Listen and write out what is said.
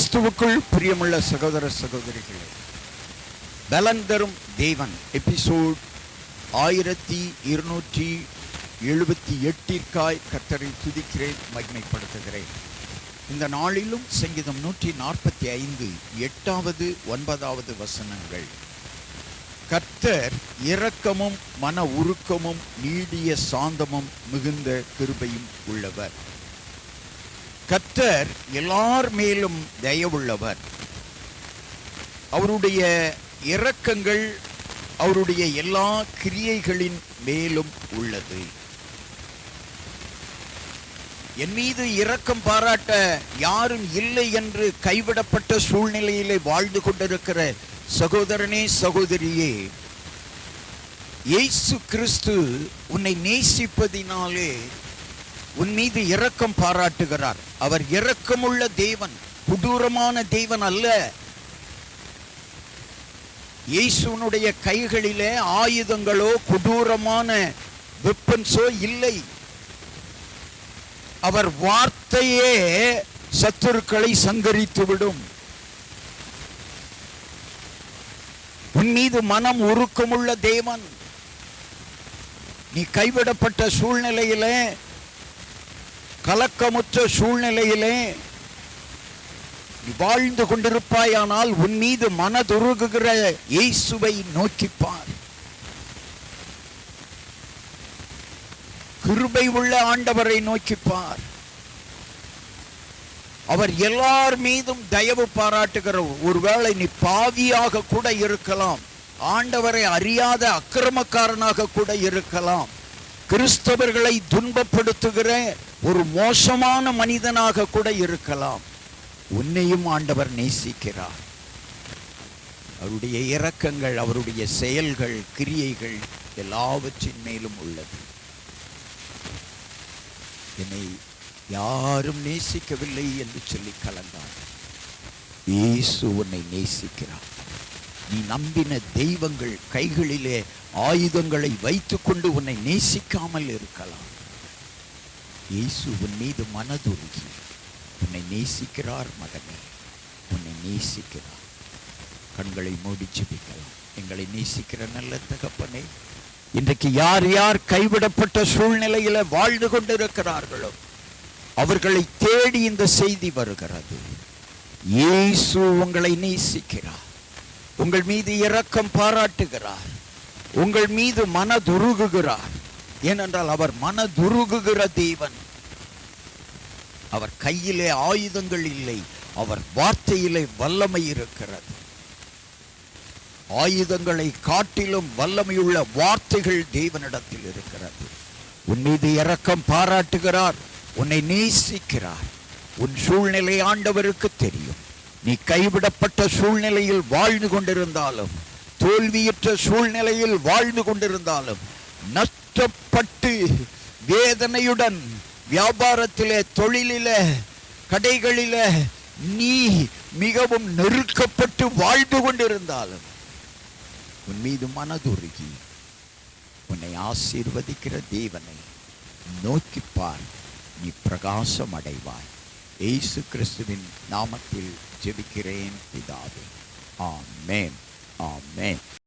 கிறிஸ்துவுக்குள் பிரியமுள்ள சகோதர சகோதரிகளே, பலன் தரும் தேவன் எபிசோட் 1278 கர்த்தரை துதிக்கிறேன், மகிமைப்படுத்துகிறேன். இந்த நாளிலும் சங்கீதம் 145 8வது 9வது வசனங்கள். கர்த்தர் இரக்கமும் மன உருக்கமும் நீடிய சாந்தமும் மிகுந்த கிருபையும் உள்ளவர். கர்த்தர் எல்லார் மேலும் தயவுள்ளவர். அவருடைய இரக்கங்கள் அவருடைய எல்லா கிரியைகளின் மேலும் உள்ளது. என் மீது இரக்கம் பாராட்ட யாரும் இல்லை என்று கைவிடப்பட்ட சூழ்நிலையிலே வாழ்ந்து கொண்டிருக்கிற சகோதரனே, சகோதரியே, இயேசு கிறிஸ்து உன்னை நேசிப்பதினாலே உன் மீது இரக்கம் பாராட்டுகிறார். அவர் இரக்கமுள்ள தேவன், கொடூரமான தேவன் அல்ல. இயேசுனுடைய கைகளிலே ஆயுதங்களோ கொடூரமான வெப்பன்ஸோ இல்லை. அவர் வார்த்தையே சத்துருக்களை சங்கரித்துவிடும். உன் மீது மனம் உருக்கமுள்ள தேவன். நீ கைவிடப்பட்ட சூழ்நிலையிலே, கலக்கமுற்ற சூழ்நிலையிலே நீ வாழ்ந்து கொண்டிருப்பாயானால் உன் மீது மனதுருகுகிற இயேசுவை நோக்கிப்பார். கிருபை உள்ள ஆண்டவரை நோக்கிப்பார். அவர் எல்லார் மீதும் தயவு பாராட்டுகிற. ஒருவேளை நீ பாவியாக கூட இருக்கலாம், ஆண்டவரை அறியாத அக்கிரமக்காரனாக கூட இருக்கலாம், கிறிஸ்தவர்களை துன்பப்படுத்துகிற ஒரு மோசமான மனிதனாக கூட இருக்கலாம். உன்னையும் ஆண்டவர் நேசிக்கிறார். அவருடைய இரக்கங்கள், அவருடைய செயல்கள், கிரியைகள் எல்லாவற்றின் மேலும் உள்ளது. என்னை யாரும் நேசிக்கவில்லை என்று சொல்லி கலங்காத. இயேசு உன்னை நேசிக்கிறார். நீ நம்பின தெய்வங்கள் கைகளிலே ஆயுதங்களை வைத்துக்கொண்டு உன்னை நேசிக்காமல் இருக்கலாம். இயேசு உன் மீது மனதுருகி உன்னை நேசிக்கிறார். மகனே, உன்னை நேசிக்கிறார். கண்களை மூடி ஜெபிக்கலாம். எங்களை நேசிக்கிற நல்ல தகப்பனே, இன்றைக்கு யார் யார் கைவிடப்பட்ட சூழ்நிலையில வாழ்ந்து கொண்டிருக்கிறார்களோ அவர்களை தேடி இந்த செய்தி வருகிறது. இயேசு உங்களை நேசிக்கிறார். உங்கள் மீது இரக்கம் பாராட்டுகிறார். உங்கள் மீது மனதுருகுகிறார். ஏனென்றால் அவர் மனதுருகுகிற தேவன். அவர் கையிலே ஆயுதங்கள் இல்லை, அவர் வார்த்தையிலே வல்லமை இருக்கிறது. ஆயுதங்களை காட்டிலும் வல்லமையுள்ள வார்த்தைகள் தேவனிடத்தில் இருக்கிறது. உன் மீது இரக்கம் பாராட்டுகிறார். உன்னை நேசிக்கிறார். உன் சூழ்நிலை ஆண்டவருக்கு தெரியும். நீ கைவிடப்பட்ட சூழ்நிலையில் வாழ்ந்து கொண்டிருந்தாலும், தோல்வியுற்ற சூழ்நிலையில் வாழ்ந்து கொண்டிருந்தாலும், நஷ்டப்பட்டு வேதனையுடன் வியாபாரத்திலே, தொழிலிலே, கடைகளிலே நீ மிகவும் நெருக்கப்பட்டு வாழ்ந்து கொண்டிருந்தாலும் உன் மீது மனதுருகி உன்னை ஆசீர்வதிக்கிற தேவனை நோக்கிப்பார். நீ பிரகாசம் அடைவாய். இயேசு கிறிஸ்துவின் நாமத்தில் ஜெபிக்கிறேன் பிதாவே. ஆமென், ஆமென்.